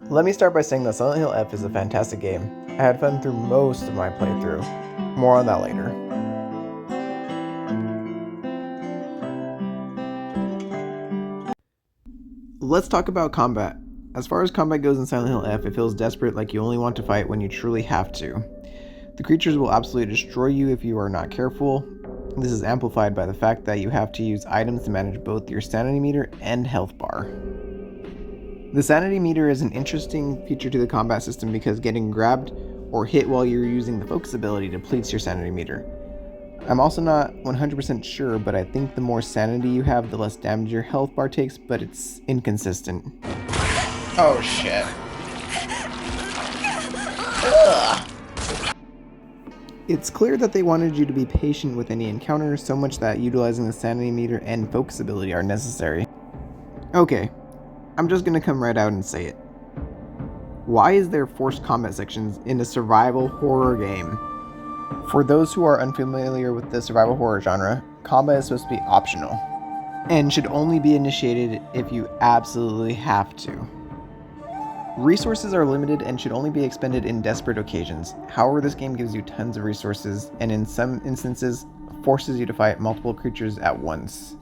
Let me start by saying that Silent Hill F is a fantastic game. I had fun through most of my playthrough. More on that later. Let's talk about combat. As far as combat goes in Silent Hill F, it feels desperate, like you only want to fight when you truly have to. The creatures will absolutely destroy you if you are not careful. This is amplified by the fact that you have to use items to manage both your sanity meter and health bar. The sanity meter is an interesting feature to the combat system because getting grabbed or hit while you're using the focus ability depletes your sanity meter. I'm also not 100% sure, but I think the more sanity you have, the less damage your health bar takes, but it's inconsistent. Oh shit. Ugh. It's clear that they wanted you to be patient with any encounter, so much that utilizing the sanity meter and focus ability are necessary. Okay, I'm just gonna come right out and say it. Why is there forced combat sections in a survival horror game? For those who are unfamiliar with the survival horror genre, combat is supposed to be optional, and should only be initiated if you absolutely have to. Resources are limited and should only be expended in desperate occasions. However, this game gives you tons of resources, and in some instances, forces you to fight multiple creatures at once.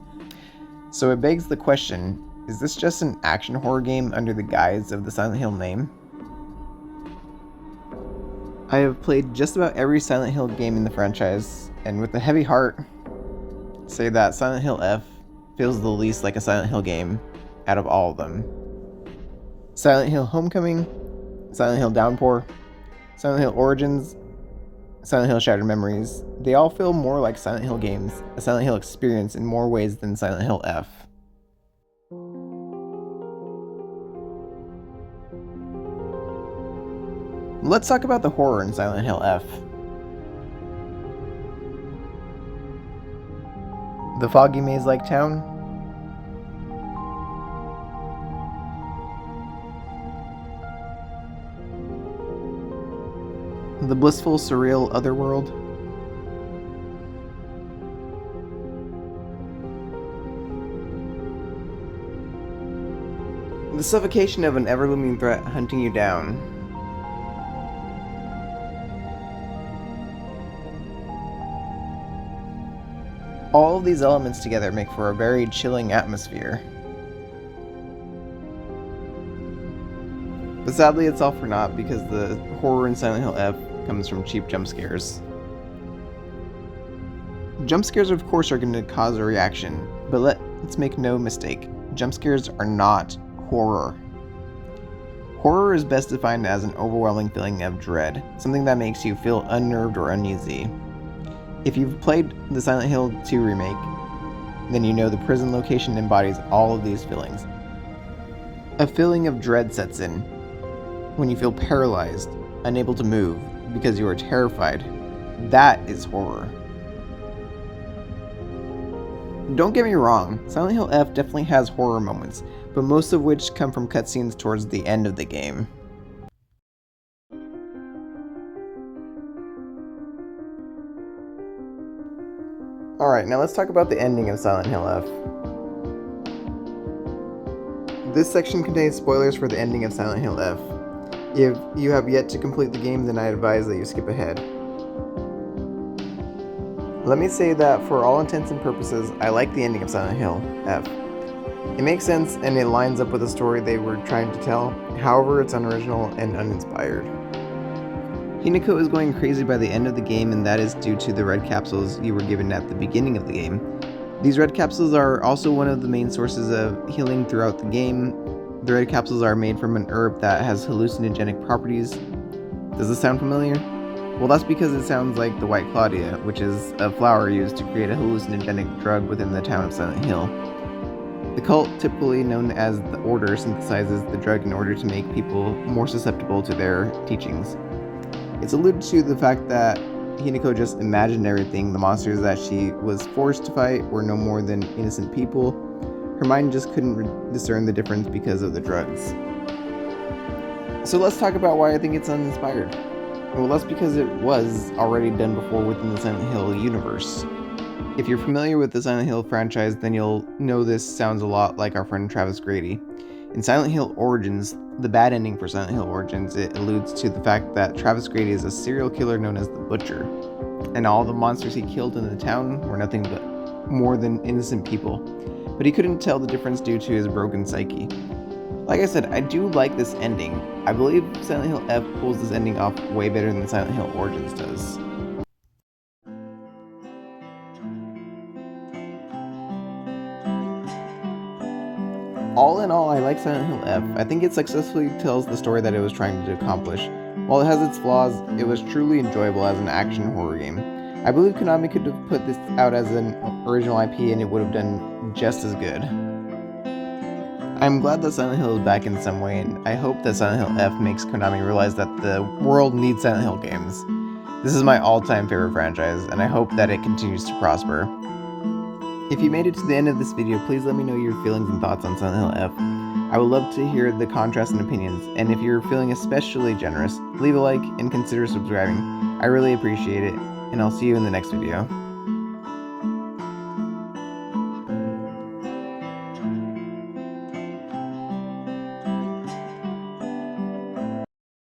So it begs the question, is this just an action horror game under the guise of the Silent Hill name? I have played just about every Silent Hill game in the franchise, and with a heavy heart, say that Silent Hill F feels the least like a Silent Hill game out of all of them. Silent Hill Homecoming, Silent Hill Downpour, Silent Hill Origins, Silent Hill Shattered Memories, they all feel more like Silent Hill games, a Silent Hill experience in more ways than Silent Hill F. Let's talk about the horror in Silent Hill F. The foggy maze-like town, the blissful, surreal otherworld, the suffocation of an ever-looming threat hunting you down. All of these elements together make for a very chilling atmosphere. But sadly, it's all for naught because the horror in Silent Hill F comes from cheap jump scares. Jump scares, of course, are going to cause a reaction, but let's make no mistake, jump scares are not horror. Horror is best defined as an overwhelming feeling of dread, something that makes you feel unnerved or uneasy. If you've played the Silent Hill 2 remake, then you know the prison location embodies all of these feelings. A feeling of dread sets in when you feel paralyzed, unable to move because you are terrified. That is horror. Don't get me wrong, Silent Hill F definitely has horror moments, but most of which come from cutscenes towards the end of the game. Alright, now let's talk about the ending of Silent Hill F. This section contains spoilers for the ending of Silent Hill F. If you have yet to complete the game, then I advise that you skip ahead. Let me say that for all intents and purposes, I like the ending of Silent Hill F. It makes sense and it lines up with the story they were trying to tell, however it's unoriginal and uninspired. Hinako is going crazy by the end of the game, and that is due to the red capsules you were given at the beginning of the game. These red capsules are also one of the main sources of healing throughout the game. The red capsules are made from an herb that has hallucinogenic properties. Does this sound familiar? Well, that's because it sounds like the White Claudia, which is a flower used to create a hallucinogenic drug within the town of Silent Hill. The cult, typically known as the Order, synthesizes the drug in order to make people more susceptible to their teachings. It's alluded to the fact that Hinako just imagined everything. The monsters that she was forced to fight were no more than innocent people. Her mind just couldn't discern the difference because of the drugs. So let's talk about why I think it's uninspired. Well, that's because it was already done before within the Silent Hill universe. If you're familiar with the Silent Hill franchise, then you'll know this sounds a lot like our friend Travis Grady. In In Silent Hill Origins, the bad ending for Silent Hill Origins, it alludes to the fact that Travis Grady is a serial killer known as the Butcher, and all the monsters he killed in the town were nothing but more than innocent people, but he couldn't tell the difference due to his broken psyche. Like I said, I do like this ending. I believe Silent Hill F pulls this ending off way better than Silent Hill Origins does. All in all, I like Silent Hill F. I think it successfully tells the story that it was trying to accomplish. While it has its flaws, it was truly enjoyable as an action horror game. I believe Konami could have put this out as an original IP and it would have done just as good. I'm glad that Silent Hill is back in some way, and I hope that Silent Hill F makes Konami realize that the world needs Silent Hill games. This is my all-time favorite franchise, and I hope that it continues to prosper. If you made it to the end of this video, please let me know your feelings and thoughts on Silent Hill F. I would love to hear the contrast and opinions, and if you're feeling especially generous, leave a like and consider subscribing. I really appreciate it, and I'll see you in the next video.